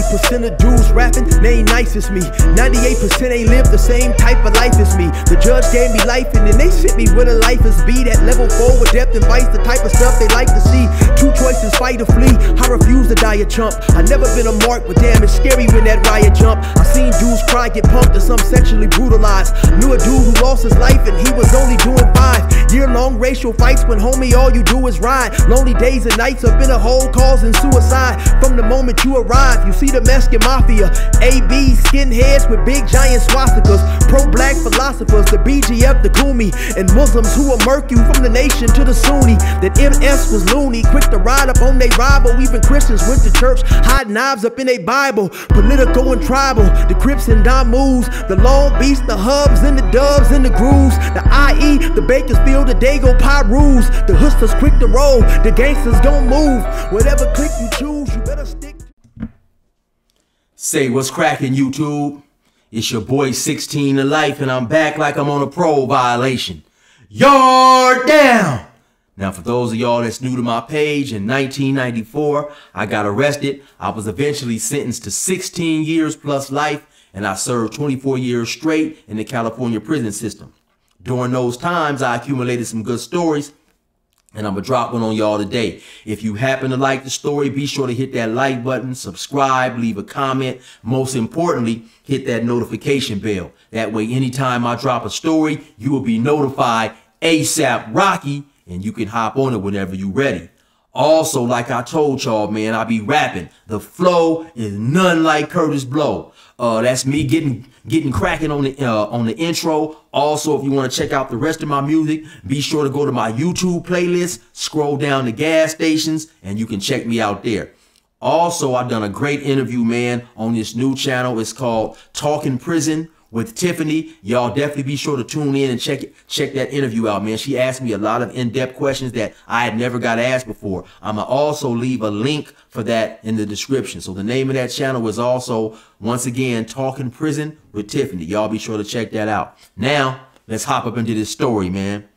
1% of dudes rapping, they ain't nice as me. 98% ain't live the same type of life as me. The judge gave me life and then they sent me where the life is be. That level 4 with depth and vice, the type of stuff they like to see. Two choices, fight or flee. I refuse to die a chump. I never been a mark, but damn, it's scary when that riot jump. I seen dudes cry, get pumped, and some sexually brutalized. Knew a dude who lost his life and he was only doing 5-year-long racial fights when homie all you do is ride. Lonely days and nights up in a hole causing suicide. From the moment you arrive, you see the Mexican mafia, AB skinheads with big giant swastikas, pro-black philosophers, the BGF, the Kumi, and Muslims who will murk you from the nation to the Sunni. That MS was loony, quick to ride up on they rival. Even Christians went to church, hide knives up in a Bible. Political and tribal, the Crips and Damus, the Long Beach, the Hubs and the Dubs and the Grooves, the IE, the Bakersfield, the Dago Pyrus, the hustlers quick to roll, the gangsters gon' move. Whatever click you choose, you better stick. Say what's cracking, YouTube? It's your boy 16 to life, and I'm back like I'm on a parole violation. Yard down! Now, for those of y'all that's new to my page, in 1994, I got arrested. I was eventually sentenced to 16 years plus life, and I served 24 years straight in the California prison system. During those times, I accumulated some good stories, and I'm gonna drop one on y'all today. If you happen to like the story, be sure to hit that like button, subscribe, leave a comment. Most importantly, hit that notification bell. That way, anytime I drop a story, you will be notified ASAP Rocky, and you can hop on it whenever you're ready. Also, like I told y'all, man, I be rapping. The flow is none like Curtis Blow. That's me getting cracking on the intro. Also, if you want to check out the rest of my music, be sure to go to my YouTube playlist, scroll down to gas stations, and you can check me out there. Also, I've done a great interview, man, on this new channel. It's called Talking Prison with Tiffany. Y'all definitely be sure to tune in and check that interview out, man. She asked me a lot of in-depth questions that I had never got asked before. I'm gonna also leave a link for that in the description. So the name of that channel is also, once again, Talking Prison with Tiffany. Y'all be sure to check that out. Now, let's hop up into this story, man.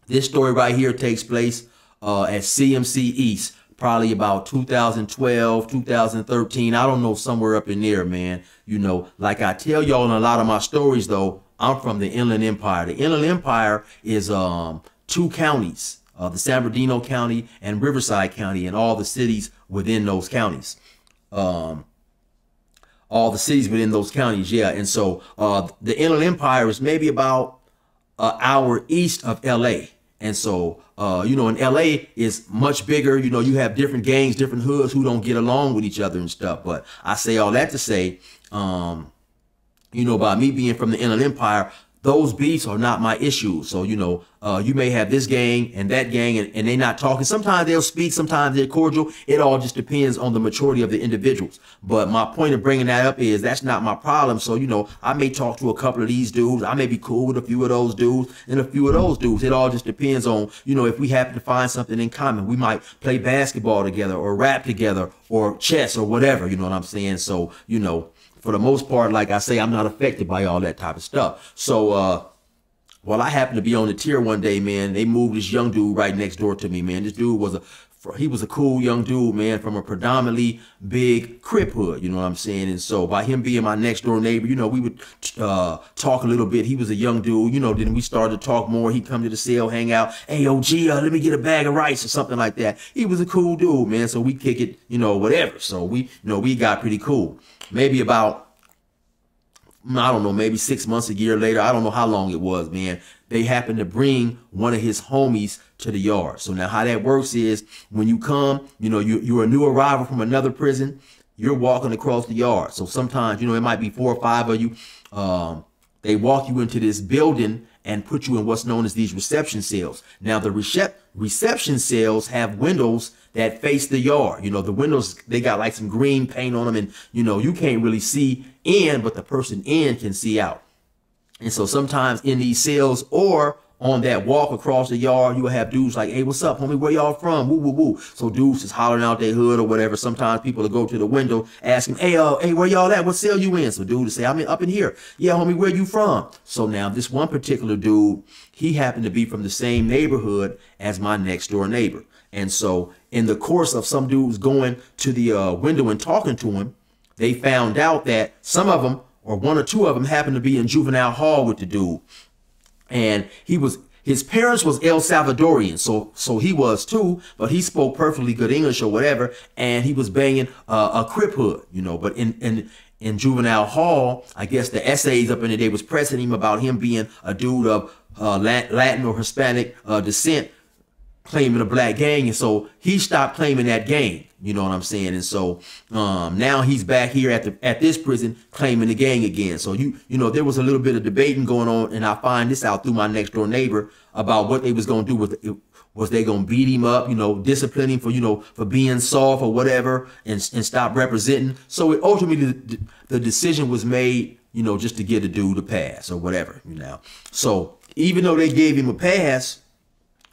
This story right here takes place at CMC East, probably about 2012, 2013. I don't know, somewhere up in there, man. You know, like I tell y'all in a lot of my stories, though, I'm from the Inland Empire. The Inland Empire is two counties, the San Bernardino County and Riverside County, and all the cities within those counties. All the cities within those counties, yeah. And so the Inland Empire is maybe about an hour east of LA. And so, you know, in LA is much bigger. You know, you have different gangs, different hoods who don't get along with each other and stuff. But I say all that to say, you know, by me being from the Inland Empire, those beefs are not my issues. So, you know, you may have this gang and that gang and they not talking. Sometimes they'll speak, sometimes they're cordial. It all just depends on the maturity of the individuals. But my point of bringing that up is that's not my problem. So, you know, I may talk to a couple of these dudes. I may be cool with a few of those dudes and a few of those dudes. It all just depends on, you know, if we happen to find something in common. We might play basketball together or rap together or chess or whatever, you know what I'm saying? So, you know, for the most part, like I say, I'm not affected by all that type of stuff. So, while I happened to be on the tier one day, man, they moved this young dude right next door to me, man. This dude was a cool young dude, man, from a predominantly big Crip hood, you know what I'm saying? And so by him being my next door neighbor, you know, we would talk a little bit. He was a young dude, you know, then we started to talk more. He'd come to the cell, hang out. Hey, OG, let me get a bag of rice or something like that. He was a cool dude, man. So we kick it, you know, whatever. So we, you know, we got pretty cool. Maybe about, I don't know, maybe 6 months, a year later, I don't know how long it was, man, they happened to bring one of his homies to the yard. So now how that works is when you come, you know, you're a new arrival from another prison, you're walking across the yard. So sometimes, you know, it might be 4 or 5 of you. They walk you into this building and put you in what's known as these reception cells. Now the reception cells have windows that face the yard. You know, the windows, they got like some green paint on them, and you know, you can't really see in, but the person in can see out. And so sometimes in these cells or on that walk across the yard, you'll have dudes like, hey, what's up, homie? Where y'all from? Woo, woo, woo. So dudes is hollering out their hood or whatever. Sometimes people will go to the window, ask him, hey, where y'all at? What cell you in? So dude will say, I'm up in here. Yeah, homie, where you from? So now this one particular dude, he happened to be from the same neighborhood as my next door neighbor. And so in the course of some dudes going to the window and talking to him, they found out that some of them, or one or two of them, happened to be in juvenile hall with the dude. And his parents was El Salvadorian, so he was too, but he spoke perfectly good English or whatever, and he was banging a Crip hood, you know. But in juvenile hall, I guess the essays up in the day was pressing him about him being a dude of Latin or Hispanic descent, claiming a black gang, and so he stopped claiming that gang. You know what I'm saying? And so now he's back here at this prison claiming the gang again. So you know, there was a little bit of debating going on, and I find this out through my next door neighbor about what they was gonna do with it. Was they gonna beat him up, you know, discipline him for, you know, for being soft or whatever, and stop representing? So it ultimately the decision was made, you know, just to get a dude a pass or whatever, you know. So even though they gave him a pass,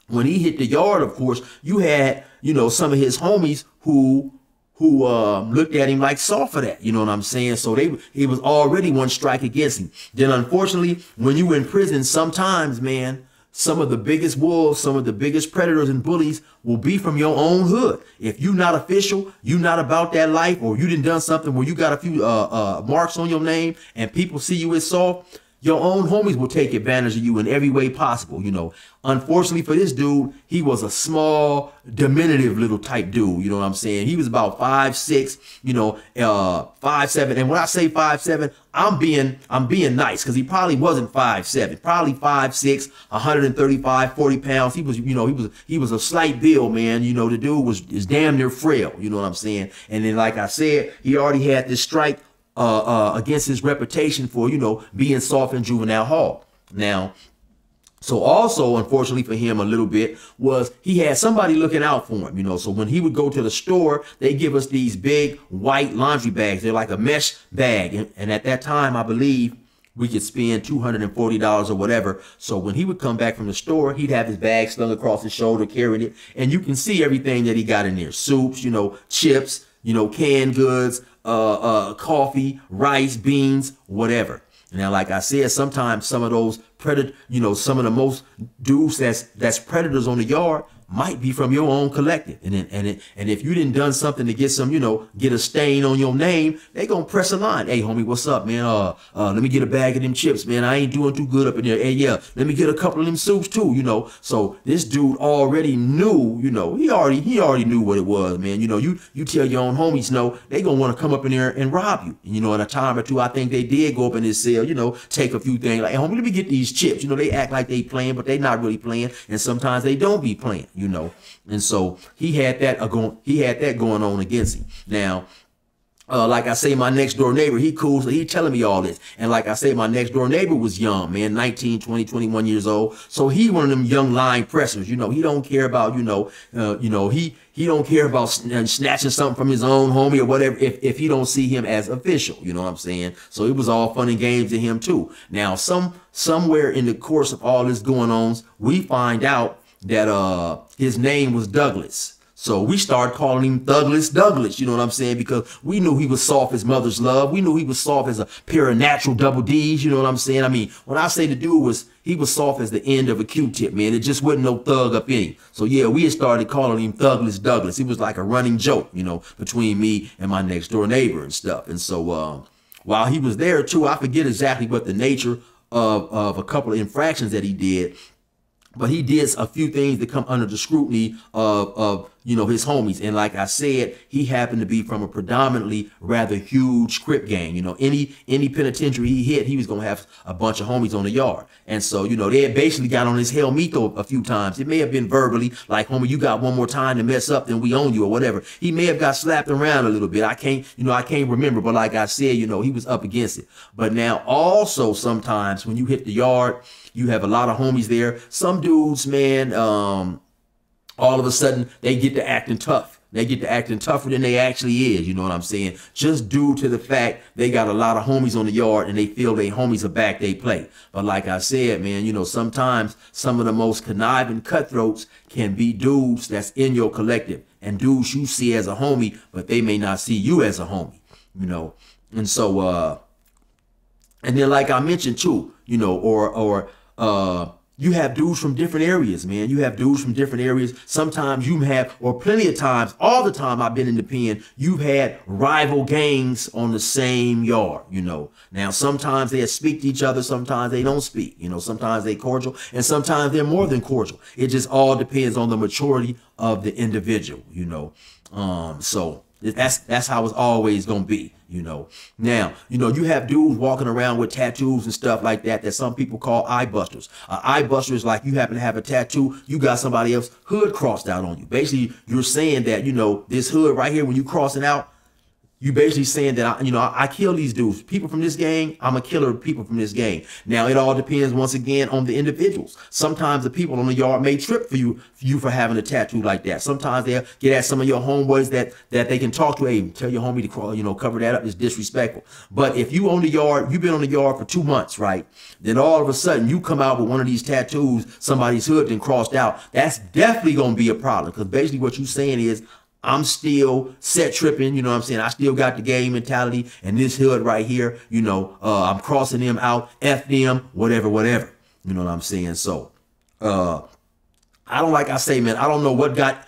when he hit the yard, of course, you had, you know, some of his homies who looked at him like soft for that, you know what I'm saying? So he was already one strike against him. Then unfortunately, when you in prison, sometimes, man, some of the biggest wolves, some of the biggest predators and bullies will be from your own hood. If you not official, you not about that life, or you done something where you got a few marks on your name and people see you as soft, your own homies will take advantage of you in every way possible, you know. Unfortunately for this dude, he was a small, diminutive little type dude, you know what I'm saying? He was about 5'6", you know, 5'7", and when I say 5'7", I'm being nice, because he probably wasn't 5'7", probably 5'6", 135, 40 pounds. He was, you know, he was a slight build, man. You know, the dude is damn near frail, you know what I'm saying? And then, like I said, he already had this strike against his reputation for, you know, being soft in juvenile hall. Now, so also, unfortunately for him a little bit, was he had somebody looking out for him, you know. So when he would go to the store, they give us these big white laundry bags. They're like a mesh bag. And at that time, I believe we could spend $240 or whatever. So when he would come back from the store, he'd have his bag slung across his shoulder, carrying it. And you can see everything that he got in there. Soups, you know, chips, you know, canned goods, coffee, rice, beans, whatever. Now, like I said, sometimes some of those some of the most dudes that's predators on the yard might be from your own collective. And if you done something to get some, you know, get a stain on your name, they gonna press a line. Hey, homie, what's up, man? Let me get a bag of them chips, man. I ain't doing too good up in there. Hey, yeah, let me get a couple of them soups too, you know. So this dude already knew, you know, he already knew what it was, man. You know, you tell your own homies, no, they gonna want to come up in there and rob you. And, you know, in a time or two, I think they did go up in his cell, you know, take a few things like, hey, homie, let me get these chips. You know, they act like they playing, but they not really playing, and sometimes they don't be playing, you know. And so he had that going on against him. Now, like I say, my next door neighbor, he cool, so he telling me all this. And like I say, my next door neighbor was young, man, 19, 20, 21 years old. So he one of them young line pressers, you know. He don't care about, he don't care about snatching something from his own homie or whatever if he don't see him as official, you know what I'm saying? So it was all fun and games to him too. Now, somewhere in the course of all this going on, we find out that his name was Douglas. So we started calling him Douglas, you know what I'm saying? Because we knew he was soft as mother's love. We knew he was soft as a pair of natural double D's, you know what I'm saying? I mean, when I say the dude he was soft as the end of a Q-tip, man. It just wasn't no thug up in him. So yeah, we had started calling him Douglas. It was like a running joke, you know, between me and my next door neighbor and stuff. And so while he was there too, I forget exactly what the nature of a couple of infractions that he did, but he did a few things that come under the scrutiny of you know, his homies. And like I said, he happened to be from a predominantly rather huge Crip gang. You know, any penitentiary he hit, he was going to have a bunch of homies on the yard. And so, you know, they had basically got on his hell meat a few times. It may have been verbally, like, homie, you got one more time to mess up, then we own you or whatever. He may have got slapped around a little bit. I can't remember. But like I said, you know, he was up against it. But now also sometimes when you hit the yard, you have a lot of homies there. Some dudes, man, all of a sudden they get to acting tough. They get to acting tougher than they actually is. You know what I'm saying? Just due to the fact they got a lot of homies on the yard and they feel they homies are back, they play. But like I said, man, you know, sometimes some of the most conniving cutthroats can be dudes that's in your collective and dudes you see as a homie, but they may not see you as a homie, you know? And so, and then like I mentioned too, you know, you have dudes from different areas, man. You have dudes from different areas. Sometimes you have, or plenty of times, all the time I've been in the pen, you've had rival gangs on the same yard, you know. Now, sometimes they speak to each other. Sometimes they don't speak, you know. Sometimes they cordial, and sometimes they're more than cordial. It just all depends on the maturity of the individual, you know. So that's how it's always going to be, you know. Now, you know, you have dudes walking around with tattoos and stuff like that some people call eye busters. Eye buster is like you happen to have a tattoo, you got somebody else's hood crossed out on you. Basically, you're saying that, you know, this hood right here, when you crossing out, you basically saying that, I kill these dudes. People from this gang, I'm a killer of people from this gang. Now, it all depends, once again, on the individuals. Sometimes the people on the yard may trip for you for having a tattoo like that. Sometimes they'll get at some of your homeboys that they can talk to. Hey, tell your homie to, you know, cover that up. It's disrespectful. But if you on the yard, you've been on the yard for 2 months, right? Then all of a sudden, you come out with one of these tattoos, somebody's hood and crossed out. That's definitely going to be a problem, because basically what you're saying is, I'm still set tripping, you know what I'm saying? I still got the gang mentality, and this hood right here, you know, I'm crossing them out, F them, whatever. You know what I'm saying? So, I don't, like I say, man, I don't know what got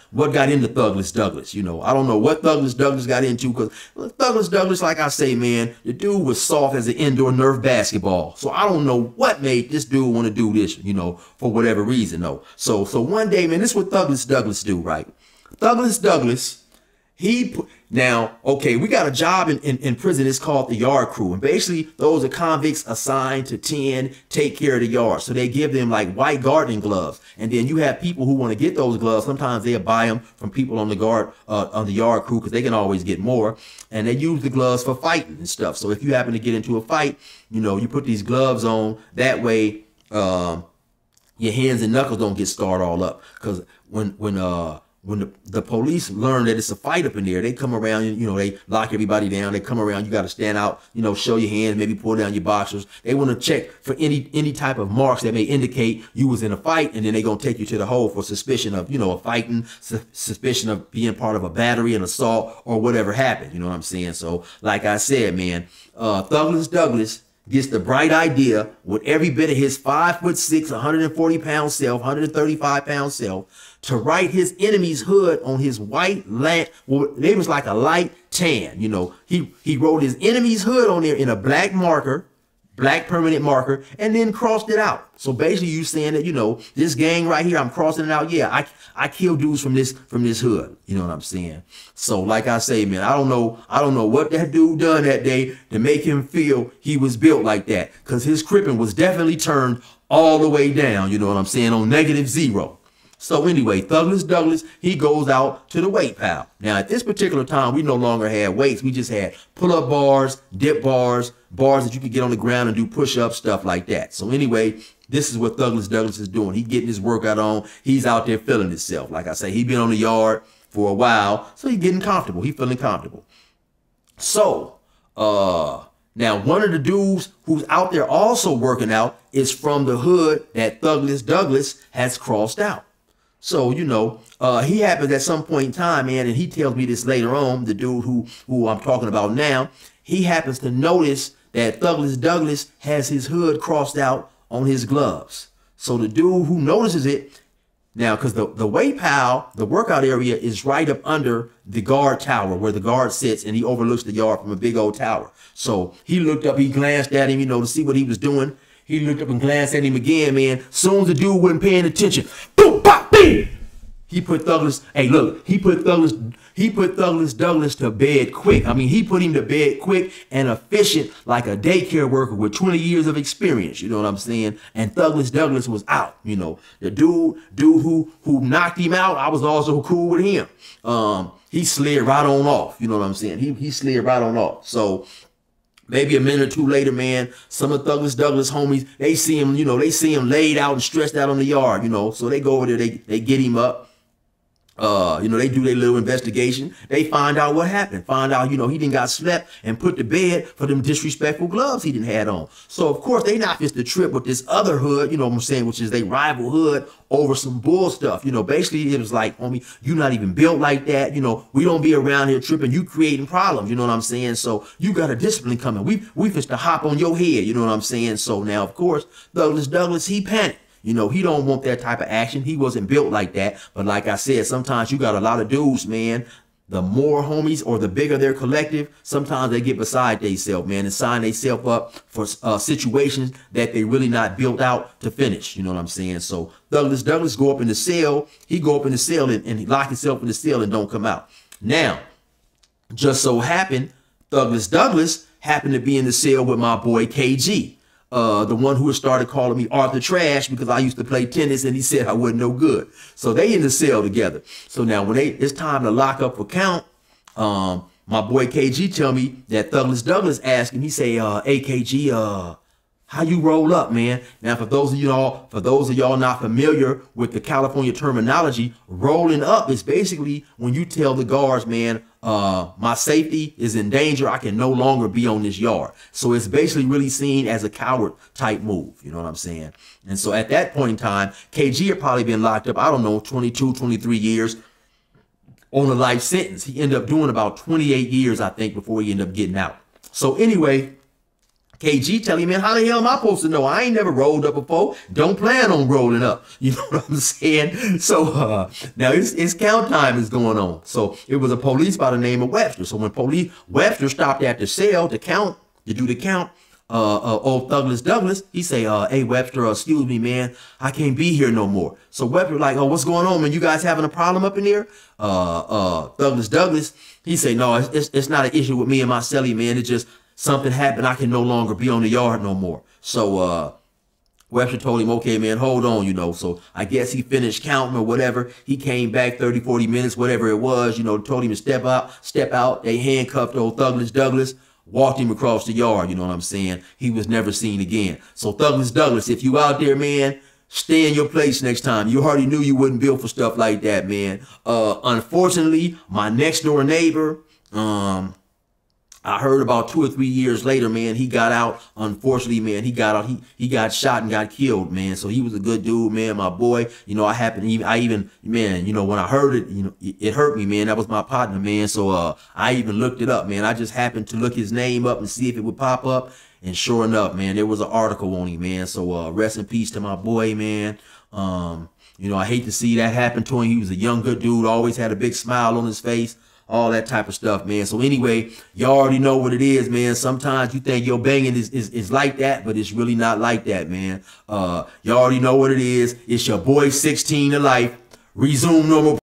into Thuggless Douglas, you know. I don't know what Thuggless Douglas got into, because Thuggless Douglas, like I say, man, the dude was soft as an indoor Nerf basketball. So I don't know what made this dude want to do this, you know, for whatever reason, though. So one day, man, this is what Thuggless Douglas do, right? Thuggless Douglas, now, okay, we got a job in prison. It's called the yard crew. And basically, those are convicts assigned to take care of the yard. So they give them like white gardening gloves. And then you have people who want to get those gloves. Sometimes they'll buy them from people on the yard crew, because they can always get more. And they use the gloves for fighting and stuff. So if you happen to get into a fight, you know, you put these gloves on. That way, your hands and knuckles don't get scarred all up. Because when the police learn that it's a fight up in there, they come around, you know, they lock everybody down. They come around, you got to stand out, you know, show your hands, maybe pull down your boxers. They want to check for any type of marks that may indicate you was in a fight, and then they're going to take you to the hole for suspicion of, you know, a fighting, suspicion of being part of a battery, an assault, or whatever happened. You know what I'm saying? So, like I said, man, Thuggless Douglas gets the bright idea with every bit of his 5'6", 140-pound self, 135-pound self, to write his enemy's hood on his white well, it was like a light tan, you know. He wrote his enemy's hood on there in a black marker, black permanent marker, and then crossed it out. So basically, you saying that, you know, this gang right here, I'm crossing it out. Yeah, I kill dudes from this hood. You know what I'm saying? So like I say, man, I don't know what that dude done that day to make him feel he was built like that, because his Crippen was definitely turned all the way down. You know what I'm saying? On -0. So anyway, Thuggless Douglas, he goes out to the weight pile. Now, at this particular time, we no longer had weights. We just had pull-up bars, dip bars, bars that you could get on the ground and do push-ups, stuff like that. So anyway, this is what Thuggless Douglas is doing. He's getting his workout on. He's out there feeling himself. Like I say, he been on the yard for a while, so he's getting comfortable. He's feeling comfortable. So, now, one of the dudes who's out there also working out is from the hood that Thuggless Douglas has crossed out. So, you know, he happens at some point in time, man, and he tells me this later on, the dude who I'm talking about now, he happens to notice that Thuggless Douglas has his hood crossed out on his gloves. So the dude who notices it, now, because the weight pile, the workout area, is right up under the guard tower where the guard sits, and he overlooks the yard from a big old tower. So he looked up, he glanced at him, you know, to see what he was doing. He looked up and glanced at him again, man. Soon as the dude wasn't paying attention, boom, pop, bing! He put Thuggless, hey, look, he put Thuggless Douglas to bed quick. I mean, he put him to bed quick and efficient like a daycare worker with 20 years of experience. You know what I'm saying? And Thuggless Douglas was out. You know, the dude who knocked him out, I was also cool with him. He slid right on off. You know what I'm saying? He slid right on off. So maybe a minute or two later, man, some of Thuggless Douglas homies, they see him, you know, they see him laid out and stretched out on the yard, you know. So they go over there, they get him up. You know, they do their little investigation. They find out what happened. Find out, you know, he didn't got slept and put to bed for them disrespectful gloves he didn't had on. So, of course, they not just the trip with this other hood, you know what I'm saying, which is they rival hood over some bull stuff. You know, basically it was like, homie, you not even built like that. You know, we don't be around here tripping. You creating problems. You know what I'm saying? So you got a discipline coming. We fist to hop on your head. You know what I'm saying? So now, of course, Thuggless Douglas, he panicked. You know, he don't want that type of action. He wasn't built like that. But like I said, sometimes you got a lot of dudes, man. The more homies or the bigger their collective, sometimes they get beside themselves, man, and sign themselves up for situations that they really not built out to finish. You know what I'm saying? So Douglas go up in the cell. He go up in the cell and he lock himself in the cell and don't come out. Now, just so happened, Douglas happened to be in the cell with my boy KG. The one who started calling me Arthur Trash because I used to play tennis and he said I wasn't no good. So they in the cell together. So now when it's time to lock up for count, my boy KG tell me that Douglas asked him, he say, hey KG, how you roll up, man? Now for those of y'all not familiar with the California terminology, rolling up is basically when you tell the guards, man, my safety is in danger. I can no longer be on this yard. So it's basically really seen as a coward type move. You know what I'm saying? And so at that point in time, KG had probably been locked up, I don't know, 22, 23 years on a life sentence. He ended up doing about 28 years, I think, before he ended up getting out. So anyway, KG tell him, man, how the hell am I supposed to know? I ain't never rolled up before. Don't plan on rolling up. You know what I'm saying? So now it's count time is going on. So it was a police by the name of Webster. So when Webster stopped at the cell to do the count, old Douglas, he say, hey Webster, excuse me, man, I can't be here no more. So Webster like, oh, what's going on, man? You guys having a problem up in here? Douglas, he say, no, it's not an issue with me and my cellie, man. It's just something happened. I can no longer be on the yard no more. So Webster told him, okay, man, hold on, you know. So I guess he finished counting or whatever. He came back 30, 40 minutes, whatever it was, you know, told him to step out. They handcuffed old Douglas, walked him across the yard. You know what I'm saying? He was never seen again. So Douglas, if you out there, man, stay in your place next time. You already knew you wasn't built for stuff like that, man. Unfortunately, my next door neighbor, I heard about 2 or 3 years later, man, he got out. Unfortunately, man, he got out. He got shot and got killed, man. So he was a good dude, man. My boy, you know, man, you know, when I heard it, you know, it hurt me, man. That was my partner, man. So I even looked it up, man. I just happened to look his name up and see if it would pop up. And sure enough, man, there was an article on him, man. So rest in peace to my boy, man. You know, I hate to see that happen to him. He was a young, good dude, always had a big smile on his face. All that type of stuff, man. So anyway, you already know what it is, man. Sometimes you think your banging is like that, but it's really not like that, man. You already know what it is. It's your boy 16 to life. Resume normal.